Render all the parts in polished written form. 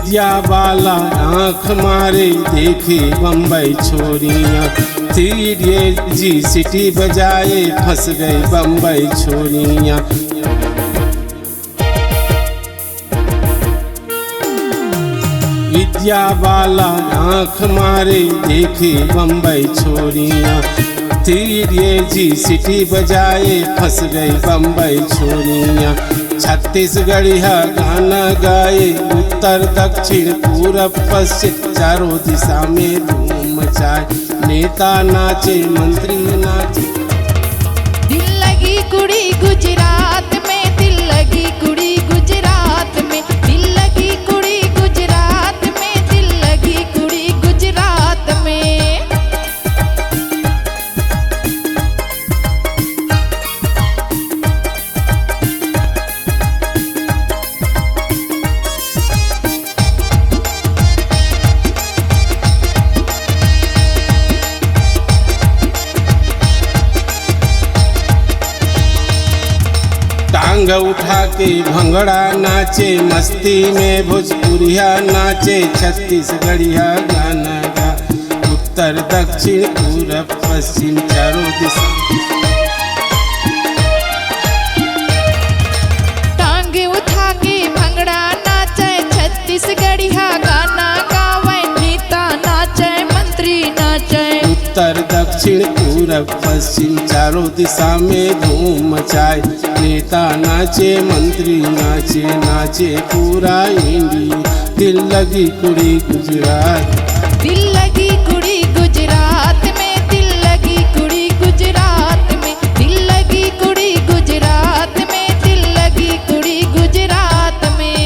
विद्या वाला आँख मारे देखे बम्बई छोरियाँ, 3G सिटी बजाए फंस गई बम्बई छोरियाँ। विद्या वाला आँख मारे देखे बम्बई छोरियाँ, 3G सिटी बजाए फंस गई बम्बई छोरियाँ। छत्तीसगढ़िया गाना गाए उत्तर दक्षिण पूरब पश्चिम चारों दिशा में धूम मचाए, नेता नाचे मंत्री नाचे। दिल लगी कुड़ी गुजरात में, दिल लगी कुड़ी गुजरात में, दिल लगी कुड़ी गुजरात में, दिल लगी कुड़ी गुजरात में। टांग उठा के भंगड़ा नाचे, मस्ती में भोजपुरिया नाचे, छत्तीसगढ़िया गाना गा उत्तर दक्षिण पूरब पश्चिम चारों दिशा। टांग उठा के भंगड़ा नाचे, छत्तीसगढ़िया गाना गावे, नेता नाचे मंत्री नाचे। उत्तर दक्षिण पूरब पश्चिम चारों दिशा में धूम मचाए, नेता नाचे मंत्री नाचे, नाचे पूरा इंडिया। दिल लगी कुड़ी गुजरात, दिल लगी कुड़ी गुजरात में, दिल लगी कुड़ी गुजरात में, दिल लगी कुड़ी गुजरात में, दिल लगी कुड़ी गुजरात में।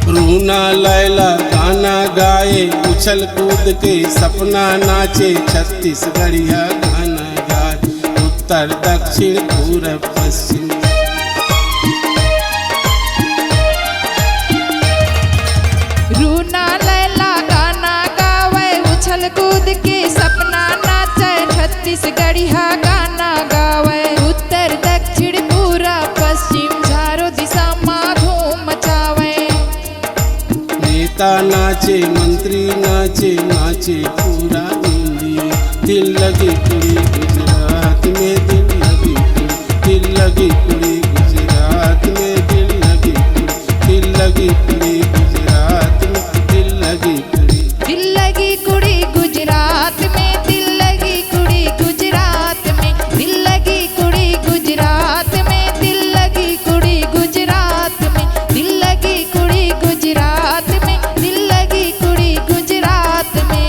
रूना लैला गाना गाए, उछल कूद के सपना नाचे, छत्तीसगढ़िया गाना गाए उत्तर दक्षिण पूरब पश्चिम। रूना लैला गाना गावे, उछल कूद के सपना नाचे, छत्तीसगढ़िया गाना गावे उत्तर दक्षिण पूरा पश्चिम चारों दिशा में धूम मचावे। नेता नाचे मंत्री नाचे, नाचे पूरा इंडिया। दिल लगी कुड़ी गुजरात में, दिल लगी कुड़ी, दिल लगी कुड़ी गुजरात में, दिल लगी कुड़ी, दिल लगी कुड़ी गुजरात में, दिल लगी कुड़ी। दिल लगी कुड़ी गुजरात में, दिल लगी कुड़ी गुजरात में, दिल लगी कुड़ी गुजरात में, दिल लगी कुड़ी गुजरात में, दिल लगी कुड़ी गुजरात में, दिल लगी कुड़ी गुजरात में।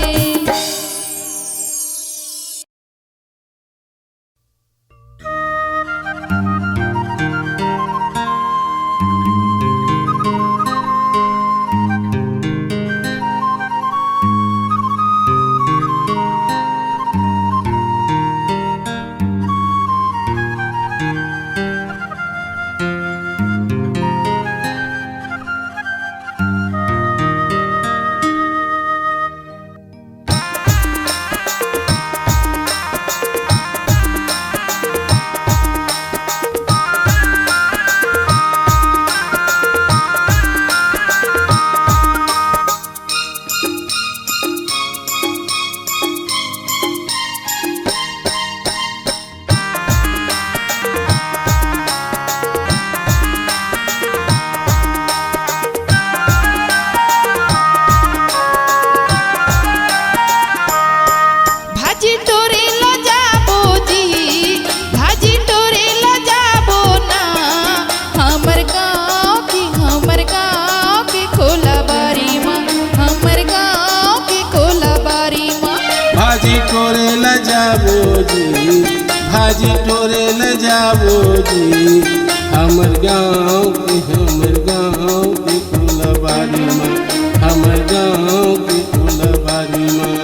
भाजी टोरे ल जाबो जी हमर गाँव के फुलबारी में, हमर गाँव के फुलबारी में।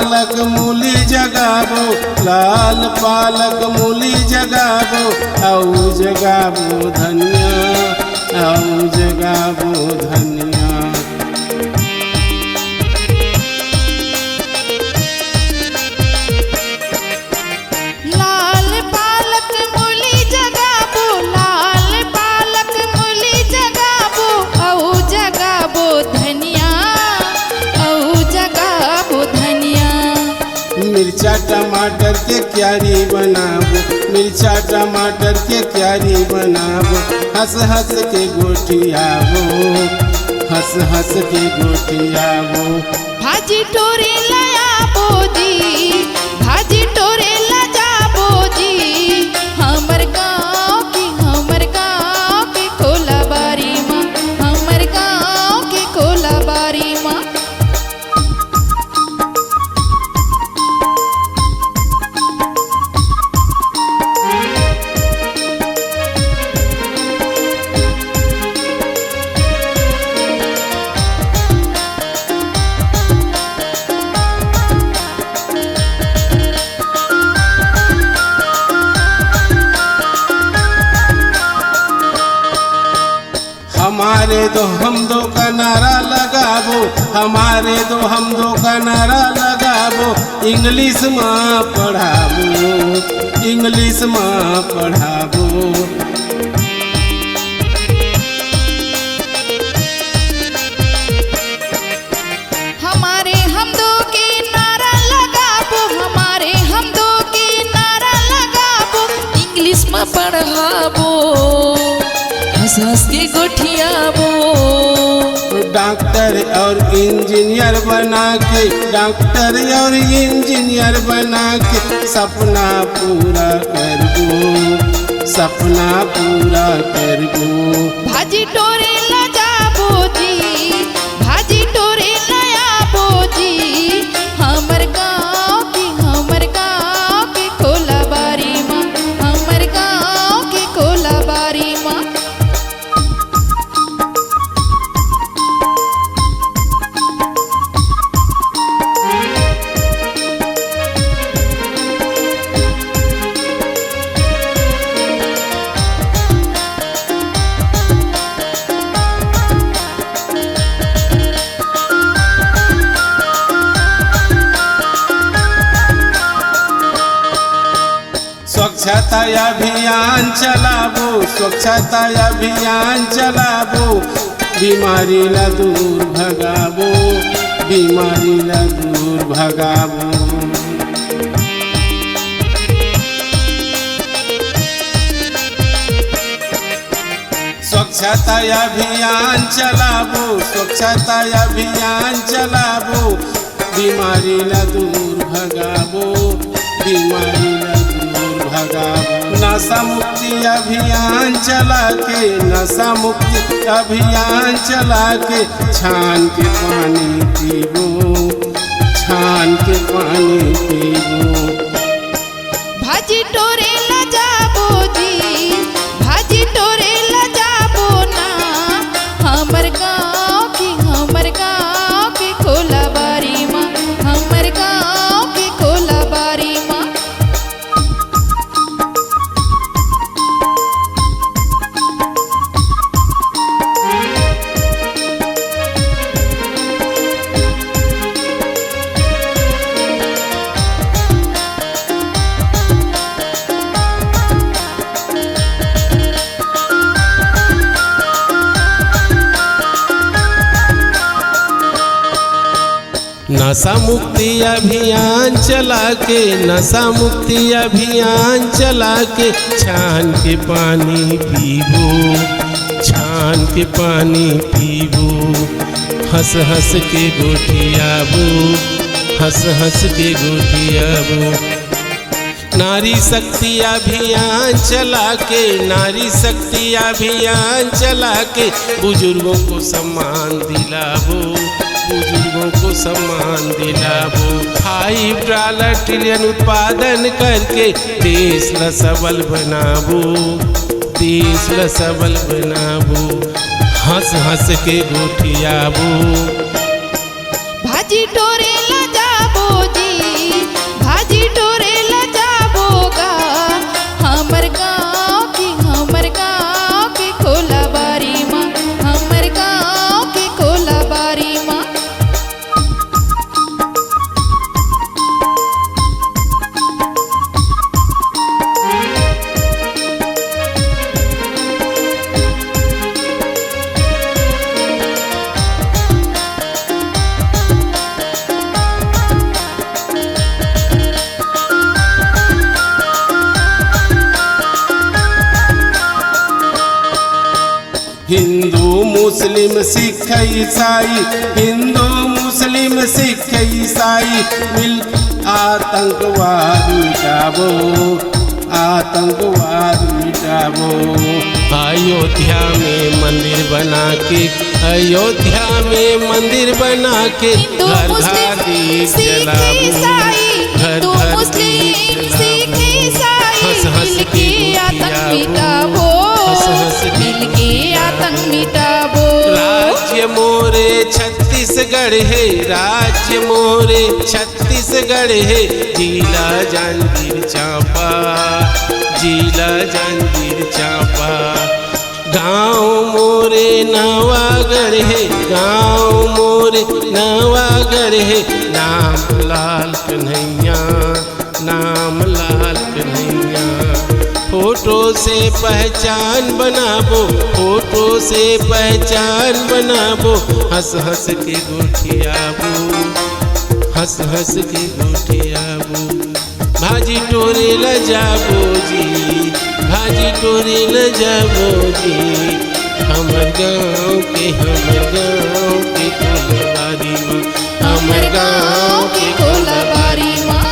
पालक मूली जगाबो, लाल पालक मूली जगाबो, औ जगाबो धनिया, औ जगाबो धनिया। लाल पालक मूली जगाबो, लाल पालक मूली जगाबो, औ जगाबो धनिया, औ जगाबो धनिया। मिर्चा टमाटर के क्यारी बनाबो, मिर्चा टमाटर के क्यारी बनाबो, हंस हंस के गोटियाबो, हंस हंस के गोटियाबो। भाजी टोरे लायाबो जी, भाजी टोरे ला जाबो जी, हमर गाँव की खोला बारी माँ, हमर गाँव की खोला बारी माँ। हमारे दो हम दो का नारा लगाबो, हमारे दो हम दो का नारा लगाबो, इंग्लिश में पढ़ाबो, इंग्लिश में पढ़ाबो। हमारे हम दो के नारा लगाबो, हमारे हम दो के नारा लगाबो, इंग्लिश में पढ़ाबो, हंस हंस के गोठियाबो। डॉक्टर और इंजीनियर बना के, डॉक्टर और इंजीनियर बना के सपना पूरा करबो, सपना पूरा करबो। भाजी टोरे ला जाबो जी, भाजी टोरे लायाबो जी, हमर गाँव की खोला बारी माँ, हमर गाँव की खोला बारी माँ। स्वच्छता अभियान चलाबो, स्वच्छता अभियान चलाबो, बीमारी ला दूर भगाबो, बीमारी ला दूर भगाबो। स्वच्छता अभियान चलाबो, स्वच्छता अभियान चलाबो, बीमारी ला दूर भगाबो, बीमारी ला दूर भगाबो। नशा मुक्ति अभियान चला के, नशा मुक्ति अभियान चला के, छान के पानी पीबो, छान के पानी पीबो। भाजी टोरे ला जाबो जी, भाजी टोरे ला जाबो ना, हमर गाँव की खोला बारी माँ, हमर गाँव की खोला बारी माँ। नशा मुक्ति अभियान चला के, नशा मुक्ति अभियान चला के, छान के पानी पीबो, छान के पानी पीबो। हंस हंस के गोठियाबो, हंस हंस के गोठियाबो। नारी शक्ति अभियान चला के, नारी शक्ति अभियान चला के, बुजुर्गों को सम्मान दिलाबो, बुजुर्गों को सम्मान दिलाबो। $5 ट्रिलियन उत्पादन करके देश ला सबल बनाबो, देश ला सबल बनाबो। हंस हंस के गोठियाबो। भाजी टोरे ला जाबो जी, टोरे ला जाबोगा हमर गाँव की खोला बारी माँ, हमर गाँव की खोला बारी माँ। हिंदू मुस्लिम सिख ईसाई, हिंदू मुस्लिम सिख ईसाई मिल आतंकवाद मिटाबो, आतंकवाद मिटाबो। अयोध्या में मंदिर बना के, अयोध्या में मंदिर बना के घर घर दीप जलाबो, घर घर दीप जलाबो। हंस हंस के आतंक मिटाबो, हंस हंस के आतंक मिटाबो। राज्य मोरे छत्तीसगढ़ है, राज्य मोरे छत्तीसगढ़ है। जिला जांजगीर चांपा, जिला जांजगीर चांपा। गाँव मोरे नवागढ़ है, गाँव मोरे नवागढ़ है। नाम लाल कन्हैया, नाम लाल कन्हैया। फोटो से पहचान बनाबो, फोटो से पहचान बनाबो। हंस हंस के गोठियाबो, हंस हंस के गोठियाबो। भाजी टोरे ल जाबो जी, भाजी टोरे ल जाबो जी। हमर गाँव के, हमर गाँव के कोलाबारी माँ, हमर गाँव के कोलाबारी माँ।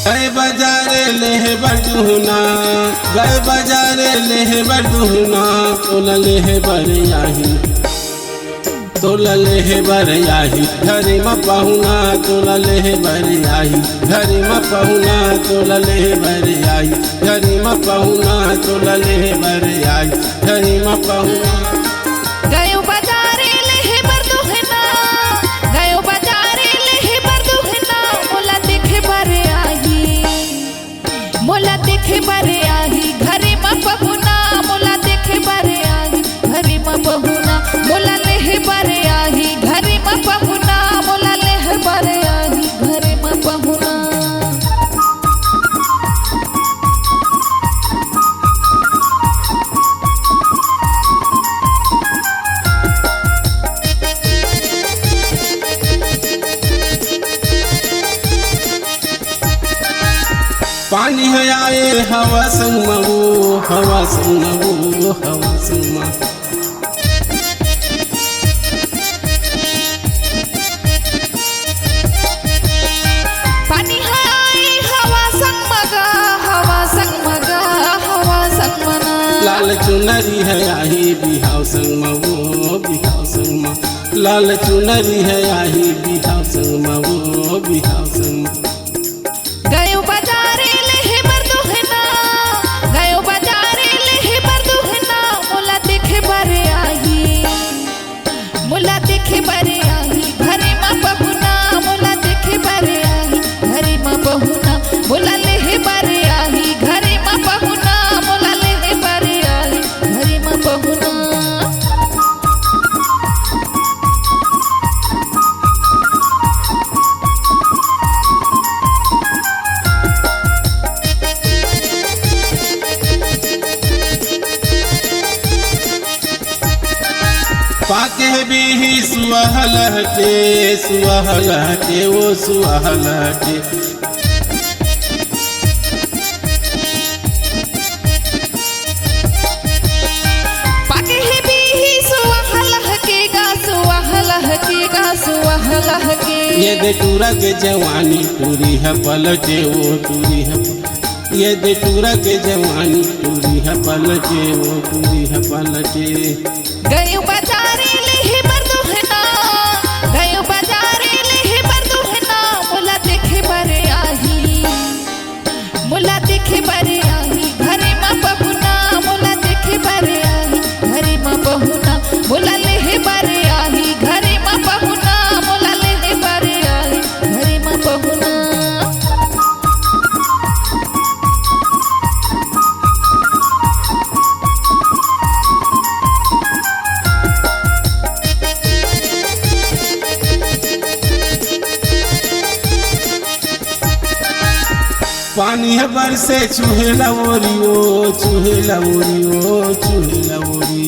गए बाजारे लेह बडूना, गए बाजारे लेह बडूना। तोला लेह बरियाही, तोला लेह बरियाही। घरे में पहुना तोला लेह बरियाही, घरे में पहुना तोला लेह बरियाही। घरे में पहुना तोला लेह बरियाही, घरे में पहुना। गयो बाजारे लेह बरदुहना, गयो बाजारे लेह बरदुहना। मोला देखे बारे आही, मोला देखे बारे आही। घरे में पहुना मोला देखे बारे आही, घरे में पहुना मोला लेह बारे आही। घरे में पहुना मोला लेह बारे आही, घरे में पहुना। पानी है आए हवा संग मऊ, हवा संग मऊ, हवा संग मऊ। पानी है आए हवा संग मगा, हवा संग मगा, हवा संग मना। लाल चुनरी है आही बिहाव संग मऊ, बिहाव संग मऊ। लाल चुनरी है आही बिहाव संग मऊ, बिहाव संग मऊ। गयो बाजारे लेह बरदुहना, गयो बाजारे लेह बरदुहना। मोला देखे बारे आही, मोला देखे बारे आही। घरे में पहुना मोला देखे बारे आही, घरे में पहुना मोला लेह बारे आही। घरे में पहुना मोला लेह बारे आही, घरे में पहुना। पाके भी सुहल के, सुहल के वो सुहल के। पाके ये दे टूरा के जवानी टूरी है पलटे वो टूरी है। ये दे टूरा के जवानी टूरी है पलटे वो टूरी है पलटे। गयो बाजारे लेहे पर दुहना, गयो बाजारे लेहे पर दुहना, मुला देखे बरे आही, मुला देखे बरे आही, घरे माँ बहुना, मुला देखे बरे आही, घरे माँ बहुना, मुला लेहे बरे आही, घरे माँ बहुना, मुला लेहे बरे आही, घरे माँ बहुना। पानी है बरसे चूहेला ओरी ओ चूहेला ओरी ओ चूहेला ओरी।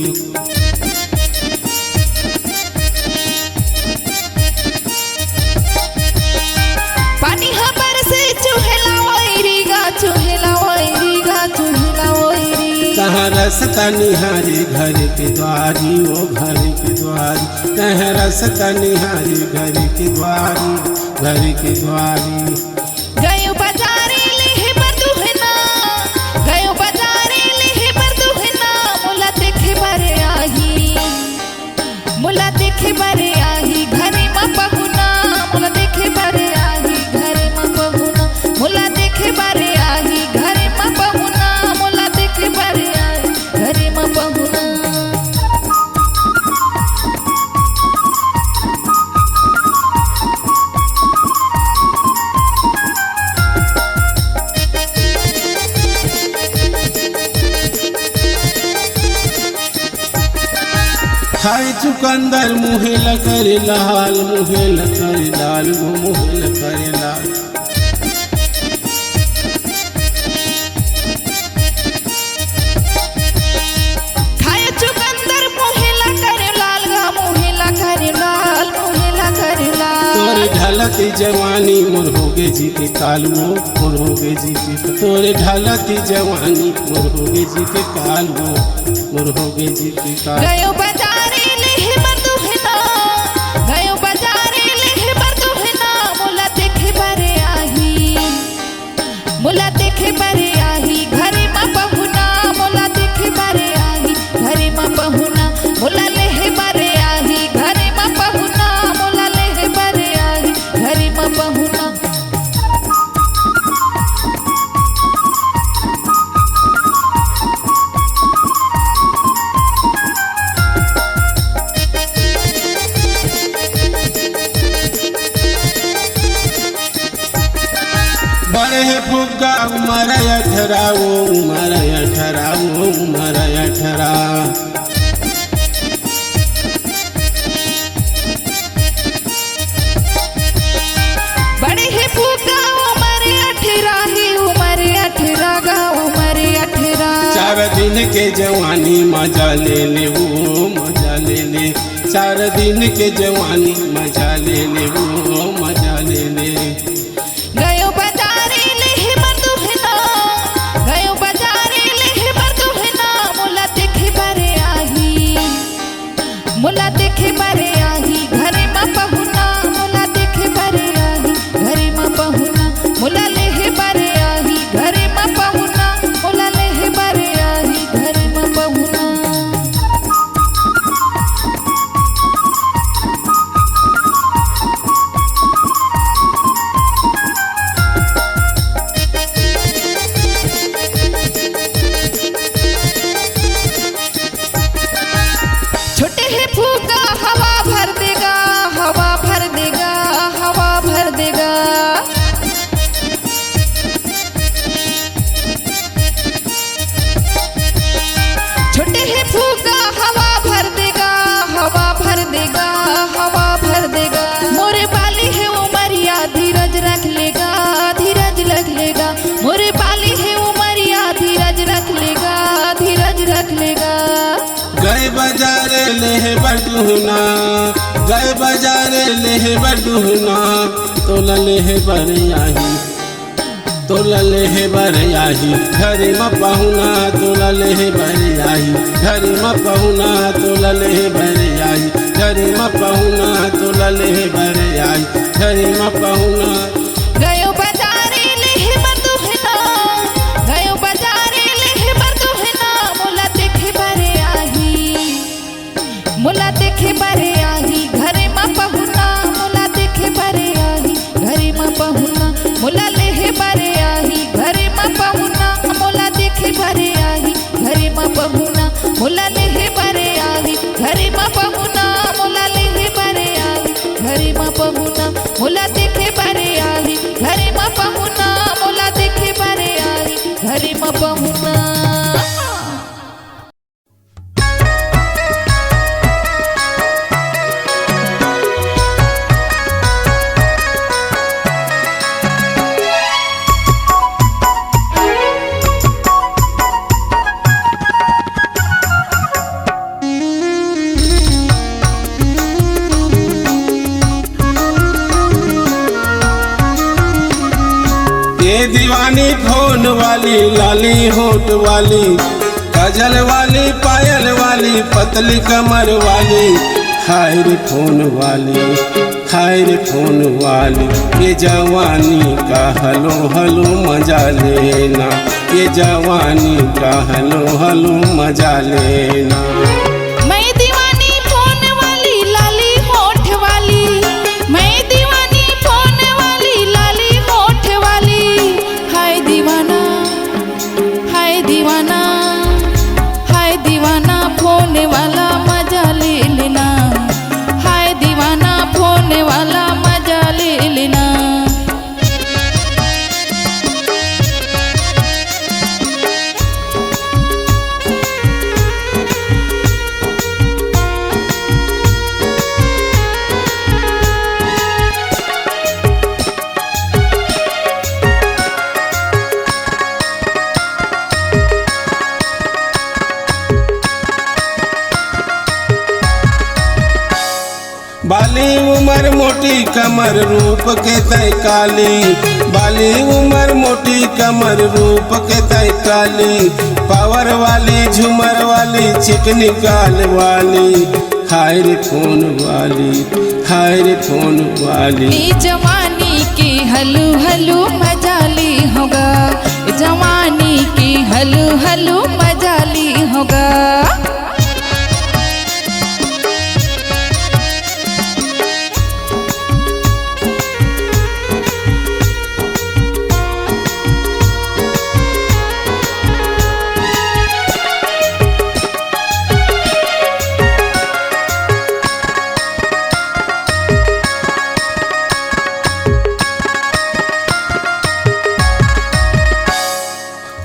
पानी है बरसे चूहेला ओरी गा, चूहेला ओरी गा, चूहेला ओरी। कहाँ रसता निहारी घर के द्वारी ओ घर के द्वारी। कहाँ रसता निहारी घर के द्वारी घर के द्वारी। गयो बाजारे लेहे पर दुहना, गयो बाजारे लेहे पर दुहना, मुला देखे बरे आही, मुला देखे बरे आही, घरे माँ बहुना, मुला देखे बरे आही, घरे माँ बहुना, मुला देखे बरे आही, घरे माँ बहुना, मुला देखे बरे आही, घरे माँ बहुना। खाए चुकंदर मुहे लकर लाल मुहे लकर लाल वो मुहे लकर लाल। खाए चुकंदर मुहेला करे लाल गा, मुहेला करे लाल, मुहेला करे लाल। तोरे ढलती जवानी मोर होगे जी के काल वो मोर होगे जी के। तोरे ढलती जवानी मोर होगे जी के काल वो मोर होगे जी के काल। गयो बाजारे लेहे पर दुहना, गयो बाजारे लेहे पर दुहना, मुला देखे बरे आही, मुला देखे बरे आही, घरे माँ बहुना, मुला देखे बरे आही, घरे माँ बहुना, मुला लेहे बरे आही, घरे माँ बहुना, मुला लेहे बरे आही, घरे माँ बहुना। बड़े है फुग्गा उमर 18 वो उमर 18 वो उमर 18। बड़े है फूका उमर 18 ही, उमर 18 गा, उमर 18। 4 दिन के जवानी मजा ले ले वो मजा ले ले। 4 दिन के जवानी मजा ले ले वो मजा ले ले। गयो बाजारे लेहे पर दुहना, गयो बाजारे लेहे पर दुहना, मुला देखे बरे आही, मुला देखे बरे आही, घरे माँ बहुना, मुला देखे बरे आही, घरे माँ बहुना, मुला लेहे बरे आही, घरे माँ बहुना, मुला लेहे बरे आही, घरे माँ बहुना। छोटे है फूका हवा भर देगा, हवा भर देगा, हवा भर देगा। छोटे है फूका हवा भर देगा, हवा भर देगा, हवा भर देगा। मोरे बाली है उमरिया धीरज रख लेगा, धीरज रख लेगा। मोरे बाली है उमरिया धीरज रख लेगा, धीरज रख लेगा। गए बाजारे लेहे बडुहना, गए बाजारे लेहे बडुहना, तोला लेहे बरे आही, तोलले हे बरयाही घरे म पहुना तोलले हे बरयाही घरे म पहुना तोलले हे बरयाही घरे म पहुना तोलले हे बरयाही घरे म पहुना गयो बाजारे लेहे बरदुहना गयो बाजारे लेहे बरदुहना मोला देखे बारे आही घरे म पहुना मोला देखे बारे आही घरे म पहुना मोला लेहे बारे आही घरे म पहुना मोला देखे बारे आही घरे म पहुना मोला लेहे बारे आही घरे म पहुना मोला लेहे बारे आही घरे म पहुना मोला देखे बारे आही घरे म पहुना मोला देखे बारे आही घरे म पहुना ये दीवानी फोन वाली लाली होठ वाली काजल वाली पायल वाली पतली कमर वाली हाय रे फोन वाली ये जवानी का हलो हलो मजा लेना ये जवानी का हलो हलो मजा लेना मैं दीवानी फोन वाली लाली होठ वाली मैं दीवानी फोन वाली लाली होठ वाली हाय दीवाना फोन वाला मजा ले लेना हाय दीवाना फोन वाला मजा ले लेना बाली उमर मोटी कमर रूप के तय काली बाली उमर मोटी कमर रूप के तय काली पावर वाली झूमर वाली चिकनी गाल वाली हाय रे फोन वाली जवानी की हलू हलू मजाली होगा जवानी की हलू हलू मजाली होगा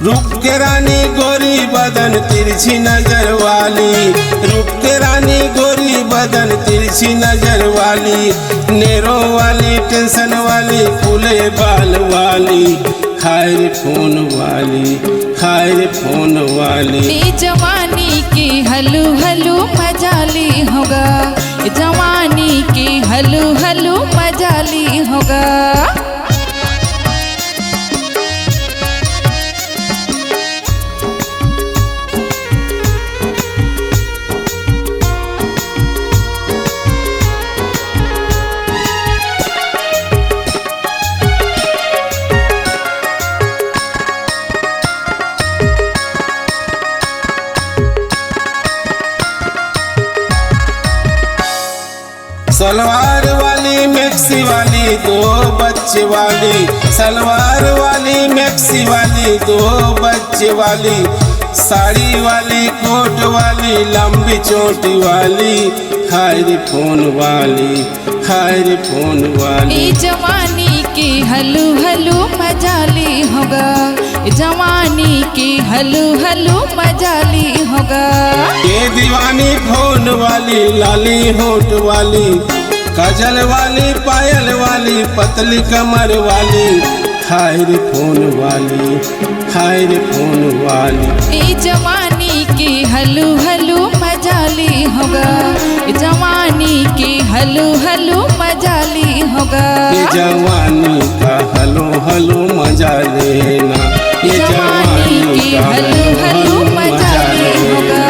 रूप के रानी गोरी बदन तिरछी नजर वाली रूप के रानी गोरी बदन तिरछी नजर वाली नेरो वाली टेंशन वाली फूले बाल वाली हाय रे फोन वाली जवानी की हलू हलू मजाली होगा जवानी की हलू हलू मजाली होगा सलवार वाली मैक्सी वाली दो बच्चे वाली सलवार वाली मैक्सी वाली दो बच्चे वाली साड़ी वाली कोट वाली लंबी चोटी वाली हाय रे फोन वाली जवानी की हलू हलू मजाली होगा जवानी की हलू हलू मजाली होगा ये दीवानी फोन वाली लाली होठ वाली काजल वाली पायल वाली पतली कमर वाली हाय रे फोन वाली जवानी की हलू हलू मजाली होगा जवानी की हलू हलू मजा ली होगा। ये जवानी का हलो हलो मजा लेना, ये जवानी की का हलू हलू मजा ली होगा।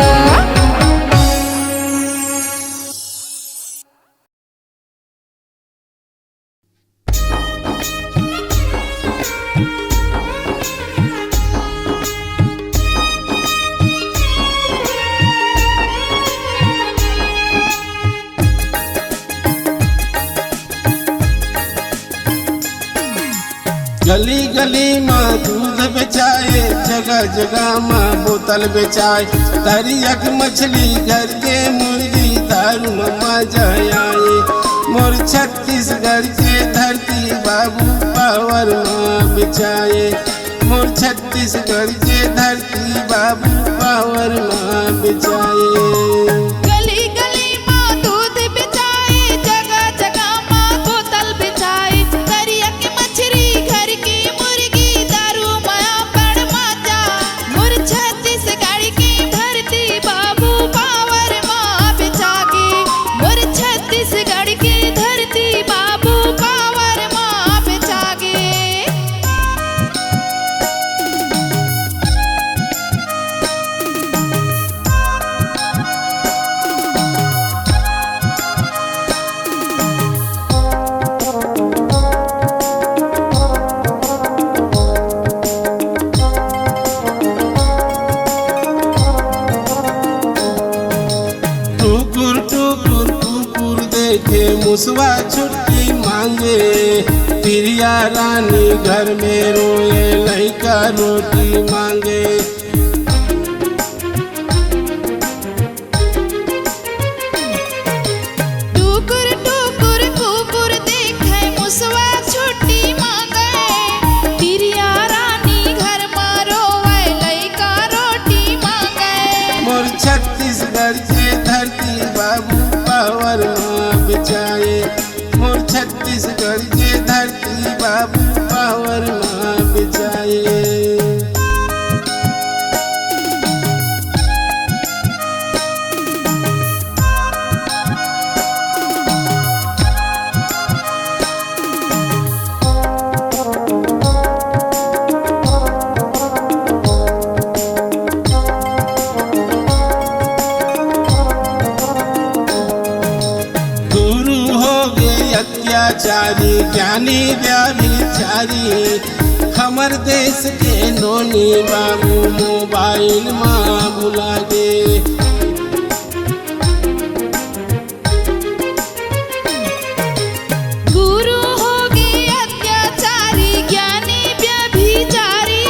गली गली में दूध बेचाए, जगह जगह में बोतल बेचाए, तरियक मछली घर के मुर्गी दारू में मजा आए। मोर छत्तीसगढ़ के धरती बाबू पावर में बेचाए, मोर छत्तीसगढ़ के धरती बाबू पावर में बेचाए। गली गली में दूध बेचाए, जगह जगह में बोतल बेचाए, तरिया की मछली घर की मुर्गी दारू में बड़ मजा। मोर छत्तीसगढ़ की धरती बाबू पावर में बेचागे, मोर छत्तीसगढ़ की धरती बाबू पावर में बेचागे। टुकुर टुकुर कुकुर देखे मुसवा छुट्टी मांगे, प्रिया रानी घर में रोए लइका रोटी मांगे। टुकुर टुकुर कुकुर देखे मुसवा छुट्टी मांगे, प्रिया रानी घर में रोवे लइका रोटी मांगे। मोर छत्तीसगढ़ के धरती बाबू पावर में बेचाए, मोर छत्तीसगढ़ के धरती बाबू पावर में बेचाए। अत्याचारी ज्ञानी व्याभिचारी, हमर देश के नोनी बाबू मोबाइल में भुला गे। गुरु होगे अत्याचारी ज्ञानी व्यभिचारी,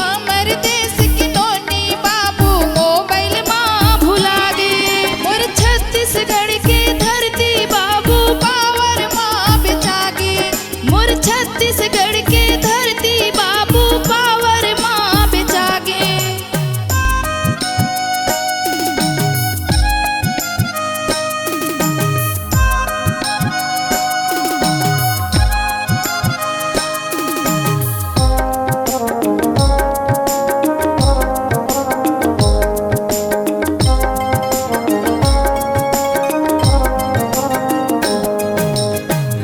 हमर देश के नोनी बाबू मोबाइल में भुला गे। मोर छत्तीसगढ़ के धरती बाबू पावर में बेचागे, मोर छत्तीसगढ़ के धरती बाबू पावर में बेचागे।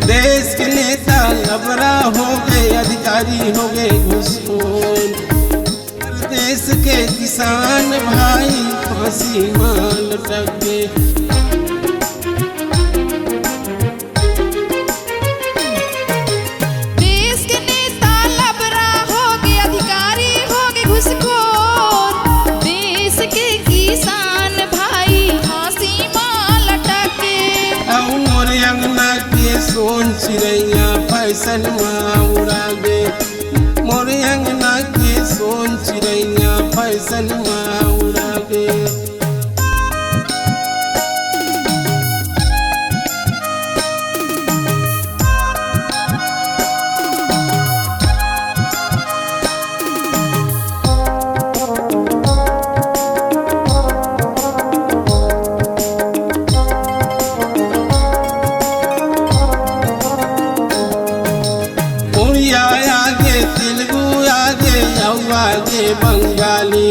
देश के नेता लबरा हो गए, अधिकारी हो गए घूसखोर, देश के किसान भाई फांसी में लटक गए। देश के नेता लबरा होगे, अधिकारी होगे घूसखोर, देश के किसान भाई फांसी में लटके। मोर अंगना के सोन चिड़ैया फैशन में उड़ा गे, मोर अंगना के सोन चिड़ैया फैशन में उड़ा गे। आगे बंगाली,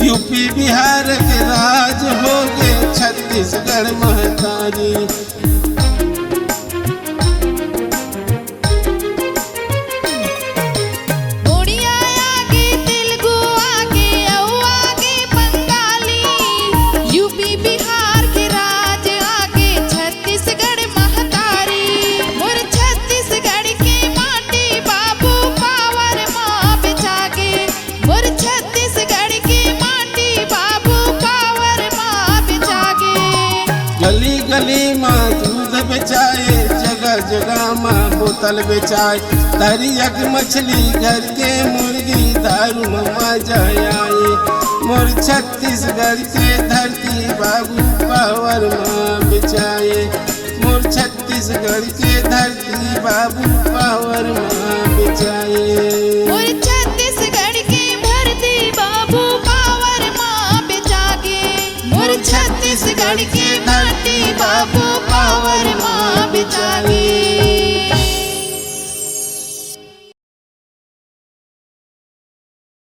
यूपी बिहार के राज हो गए छत्तीसगढ़ छत्तीसगढ़ महतारी। उड़िया आगे, तेलुगु आगे, औ आगे बंगाली, यूपी बिहार के राज आगे छत्तीसगढ़ महतारी। मोर छत्तीसगढ़ के माटी बाबू पावर माँ बेचागे, मोर छत्तीसगढ़ के माटी बाबू पावर माँ बेचागे। गली गली माँ दूध बेचाए, जगह जगह माँ बोतल बेचाए, तरियक मछली घर के मुर्गी दारू ममा जाए। मोर छत्तीसगढ़ के धरती बाबू पावर माँ बेचाए, मोर छत्तीसगढ़ के धरती बाबू पावर माँ बेचाए। मोर छत्तीसगढ़ के धरती बाबू पावर माँ बेचागे, मोर छत्तीसगढ़ के माटी बाबू